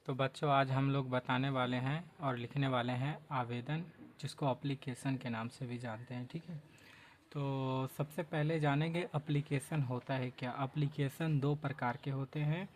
तो बच्चों आज हम लोग बताने वाले हैं और लिखने वाले हैं आवेदन, जिसको एप्लीकेशन के नाम से भी जानते हैं। ठीक है, तो सबसे पहले जानेंगे एप्लीकेशन होता है क्या। एप्लीकेशन दो प्रकार के होते हैं,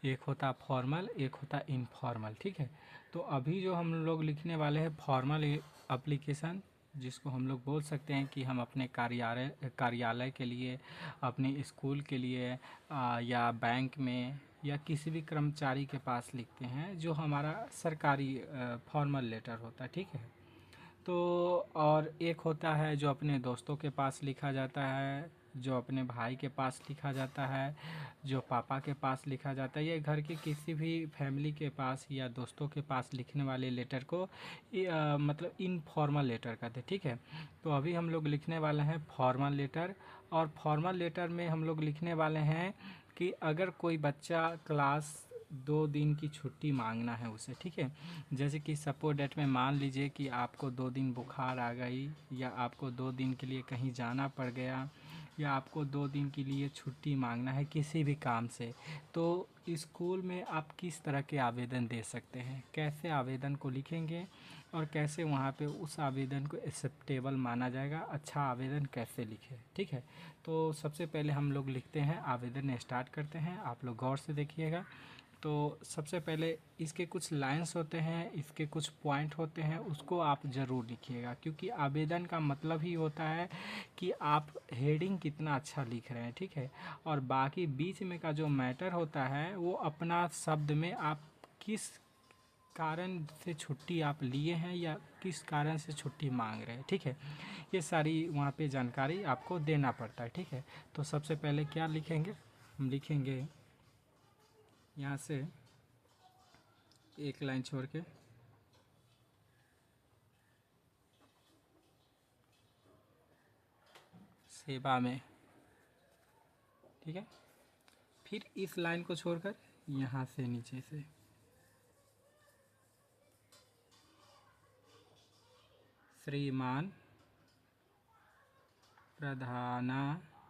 एक होता फॉर्मल, एक होता इनफॉर्मल। ठीक है, तो अभी जो हम लोग लिखने वाले हैं फॉर्मल एप्लीकेशन, जिसको हम लोग बोल सकते हैं कि हम अपने कार्यालय के लिए, अपने स्कूल के लिए या बैंक में या किसी भी कर्मचारी के पास लिखते हैं, जो हमारा सरकारी फॉर्मल लेटर होता है। ठीक है, तो और एक होता है जो अपने दोस्तों के पास लिखा जाता है, जो अपने भाई के पास लिखा जाता है, जो पापा के पास लिखा जाता है, या घर के किसी भी फैमिली के पास या दोस्तों के पास लिखने वाले लेटर को मतलब इनफॉर्मल लेटर कहते हैं। ठीक है, तो अभी हम लोग लिखने वाले हैं फॉर्मल लेटर। और फॉर्मल लेटर में हम लोग लिखने वाले हैं कि अगर कोई बच्चा क्लास 2 दिन की छुट्टी मांगना है उसे। ठीक है, जैसे कि सपोज डेट में मान लीजिए कि आपको 2 दिन बुखार आ गई, या आपको 2 दिन के लिए कहीं जाना पड़ गया, या आपको 2 दिन के लिए छुट्टी मांगना है किसी भी काम से, तो स्कूल में आप किस तरह के आवेदन दे सकते हैं, कैसे आवेदन को लिखेंगे और कैसे वहाँ पे उस आवेदन को एक्सेप्टेबल माना जाएगा, अच्छा आवेदन कैसे लिखें। ठीक है, तो सबसे पहले हम लोग लिखते हैं, आवेदन स्टार्ट करते हैं। आप लोग गौर से देखिएगा। तो सबसे पहले इसके कुछ लाइंस होते हैं, इसके कुछ पॉइंट होते हैं, उसको आप ज़रूर लिखिएगा, क्योंकि आवेदन का मतलब ही होता है कि आप हेडिंग कितना अच्छा लिख रहे हैं। ठीक है, और बाकी बीच में का जो मैटर होता है वो अपना शब्द में आप किस कारण से छुट्टी आप लिए हैं या किस कारण से छुट्टी मांग रहे हैं। ठीक है, ये सारी वहाँ पे जानकारी आपको देना पड़ता है। ठीक है, तो सबसे पहले क्या लिखेंगे, हम लिखेंगे यहाँ से एक लाइन छोड़ के सेवा में। ठीक है, फिर इस लाइन को छोड़कर यहाँ से नीचे से श्रीमान प्रधानाध्यापक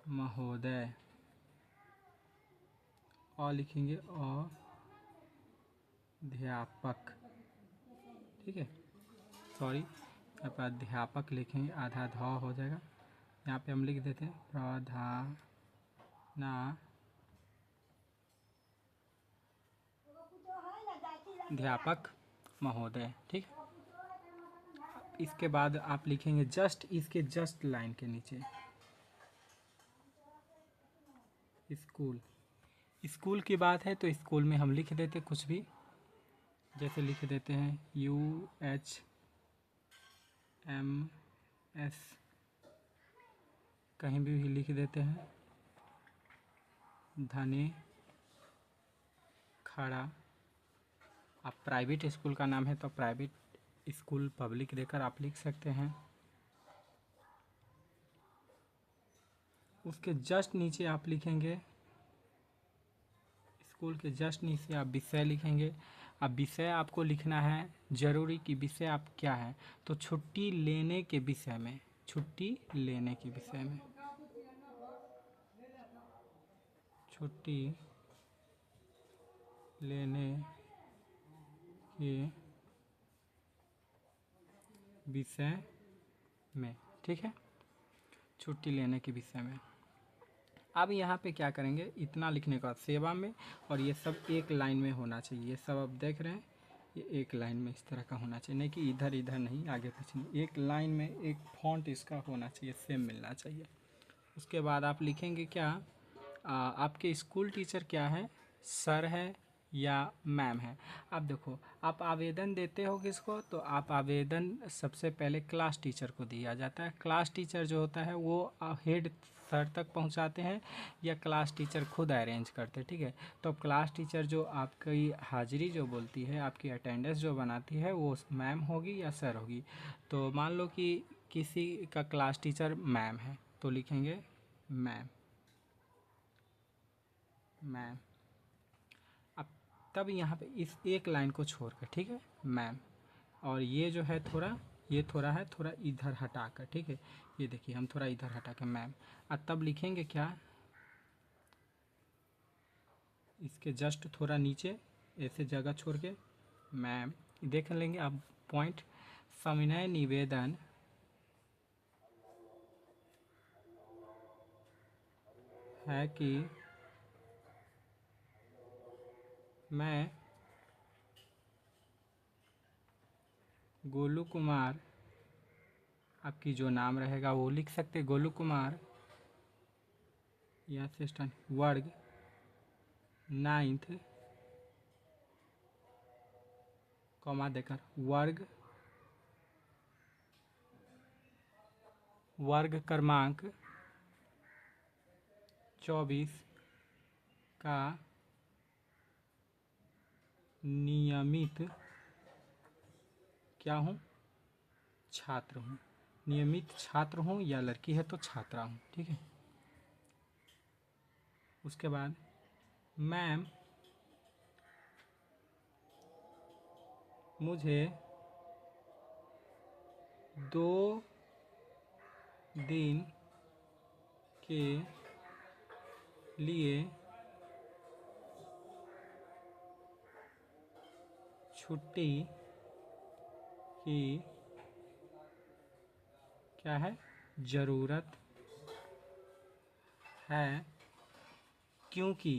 महोदय, और लिखेंगे अध्यापक। ठीक है, सॉरी, यहाँ पर अध्यापक लिखेंगे, आधा ध हो जाएगा। यहाँ पे हम लिख देते हैं प्रधानाध्यापक महोदय। ठीक, इसके बाद आप लिखेंगे जस्ट, इसके जस्ट लाइन के नीचे स्कूल। स्कूल की बात है तो स्कूल में हम लिख देते कुछ भी, जैसे लिख देते हैं UHMS, कहीं भी लिख देते हैं धने खड़ा। आप प्राइवेट स्कूल का नाम है तो प्राइवेट स्कूल पब्लिक देकर आप लिख सकते हैं। उसके जस्ट नीचे आप लिखेंगे, स्कूल के जस्ट नीचे आप विषय लिखेंगे। अब विषय आपको लिखना है जरूरी कि विषय आप क्या है, तो छुट्टी लेने के विषय में, छुट्टी लेने के विषय में, छुट्टी लेने के विषय में। ठीक है, छुट्टी लेने के विषय में। अब यहाँ पे क्या करेंगे, इतना लिखने का सेवा में, और ये सब एक लाइन में होना चाहिए। ये सब आप देख रहे हैं, ये एक लाइन में इस तरह का होना चाहिए, नहीं कि इधर इधर नहीं, आगे पीछे नहीं, एक लाइन में एक फॉन्ट इसका होना चाहिए, सेम मिलना चाहिए। उसके बाद आप लिखेंगे क्या, आपके स्कूल टीचर क्या है, सर है या मैम है। आप देखो, आप आवेदन देते हो किसको, तो आप आवेदन सबसे पहले क्लास टीचर को दिया जाता है। क्लास टीचर जो होता है वो हेड सर तक पहुंचाते हैं, या क्लास टीचर खुद अरेंज करते हैं। ठीक है, तो क्लास टीचर जो आपकी हाजिरी जो बोलती है, आपकी अटेंडेंस जो बनाती है, वो मैम होगी या सर होगी। तो मान लो कि किसी का क्लास टीचर मैम है, तो लिखेंगे मैम, मैम। तब यहाँ पे इस एक लाइन को छोड़ कर, ठीक है मैम, और ये जो है थोड़ा, ये थोड़ा है थोड़ा इधर हटा कर, ठीक है, ये देखिए हम थोड़ा इधर हटा कर मैम, और तब लिखेंगे क्या, इसके जस्ट थोड़ा नीचे ऐसे जगह छोड़ के मैम, देख लेंगे आप पॉइंट। सविनय निवेदन है कि मैं गोलू कुमार, आपकी जो नाम रहेगा वो लिख सकते, गोलू कुमार या असिस्टेंट वर्ग 9th, कॉमा देकर वर्ग क्रमांक 24 का नियमित क्या हूँ, छात्र हूँ, नियमित छात्र हूँ, या लड़की है तो छात्रा हूँ, ठीक है। उसके बाद मैम मुझे 2 दिन के लिए छुट्टी की क्या है, ज़रूरत है, क्योंकि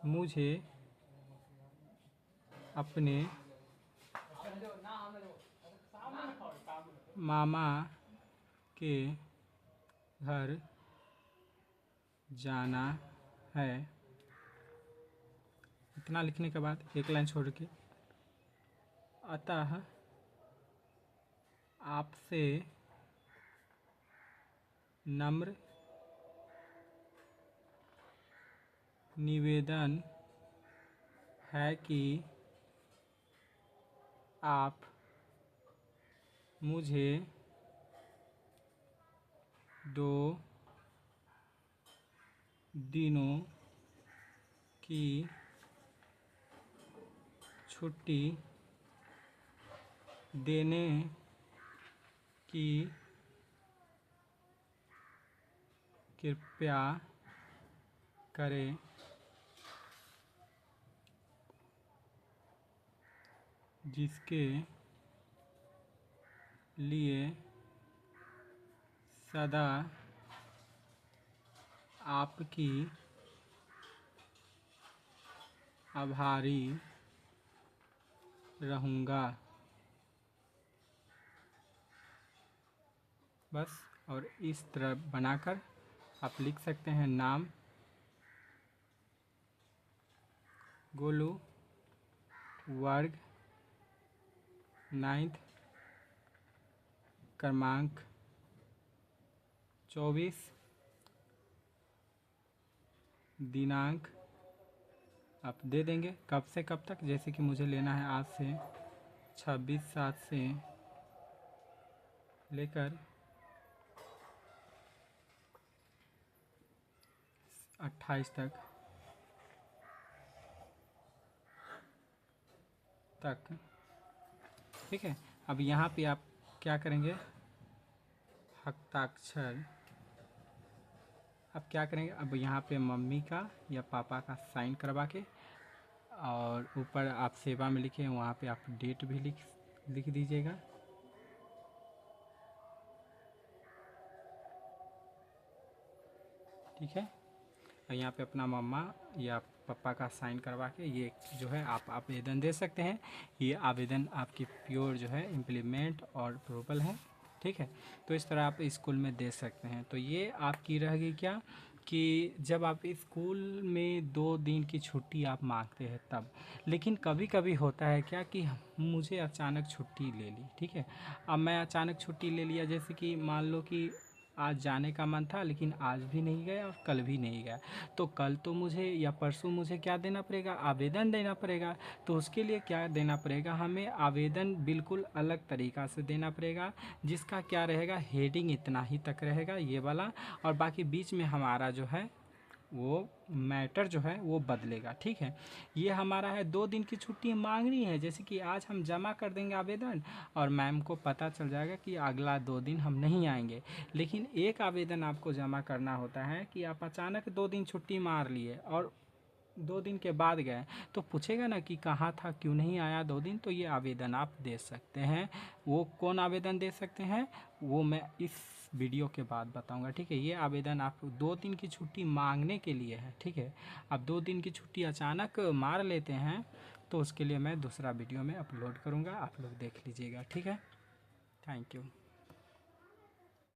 मुझे अपने मामा के घर जाना है। इतना लिखने के बाद एक लाइन छोड़ के, अतः आपसे नम्र निवेदन है कि आप मुझे 2 दिनों की छुट्टी देने की कृपया करें, जिसके लिए सदा आपकी आभारी रहूँगा। बस, और इस तरह बनाकर आप लिख सकते हैं, नाम गोलू, वर्ग 9th, क्रमांक 24, दिनांक आप दे देंगे कब से कब तक, जैसे कि मुझे लेना है आज से 26/7 से लेकर 28 तक, ठीक है। अब यहाँ पे आप क्या करेंगे, हस्ताक्षर, अब क्या करेंगे, अब यहाँ पे मम्मी का या पापा का साइन करवा के, और ऊपर आप सेवा में लिखे वहाँ पे आप डेट भी लिख दीजिएगा, ठीक है। और यहाँ पे अपना मम्मा या पापा का साइन करवा के ये जो है आप आवेदन दे सकते हैं। ये आवेदन आपकी प्योर जो है इम्प्लीमेंट और अप्रूवल है, ठीक है। तो इस तरह आप स्कूल में दे सकते हैं। तो ये आपकी रहेगी क्या कि जब आप स्कूल में 2 दिन की छुट्टी आप मांगते हैं तब, लेकिन कभी कभी होता है क्या कि मुझे अचानक छुट्टी ले ली, ठीक है। अब मैं अचानक छुट्टी ले लिया, जैसे कि मान लो कि आज जाने का मन था लेकिन आज भी नहीं गया और कल भी नहीं गया, तो कल तो मुझे या परसों मुझे क्या देना पड़ेगा, आवेदन देना पड़ेगा। तो उसके लिए क्या देना पड़ेगा, हमें आवेदन बिल्कुल अलग तरीक़ा से देना पड़ेगा, जिसका क्या रहेगा, हेडिंग इतना ही तक रहेगा ये वाला, और बाकी बीच में हमारा जो है वो मैटर जो है वो बदलेगा। ठीक है, ये हमारा है 2 दिन की छुट्टी मांगनी है, जैसे कि आज हम जमा कर देंगे आवेदन और मैम को पता चल जाएगा कि अगला 2 दिन हम नहीं आएंगे। लेकिन एक आवेदन आपको जमा करना होता है कि आप अचानक 2 दिन छुट्टी मार लिए और 2 दिन के बाद गए तो पूछेगा ना कि कहाँ था, क्यों नहीं आया 2 दिन। तो ये आवेदन आप दे सकते हैं। वो कौन आवेदन दे सकते हैं वो मैं इस वीडियो के बाद बताऊंगा। ठीक है, ये आवेदन आप 2 दिन की छुट्टी मांगने के लिए है। ठीक है, आप 2 दिन की छुट्टी अचानक मार लेते हैं तो उसके लिए मैं दूसरा वीडियो में अपलोड करूंगा, आप लोग देख लीजिएगा। ठीक है, थैंक यू।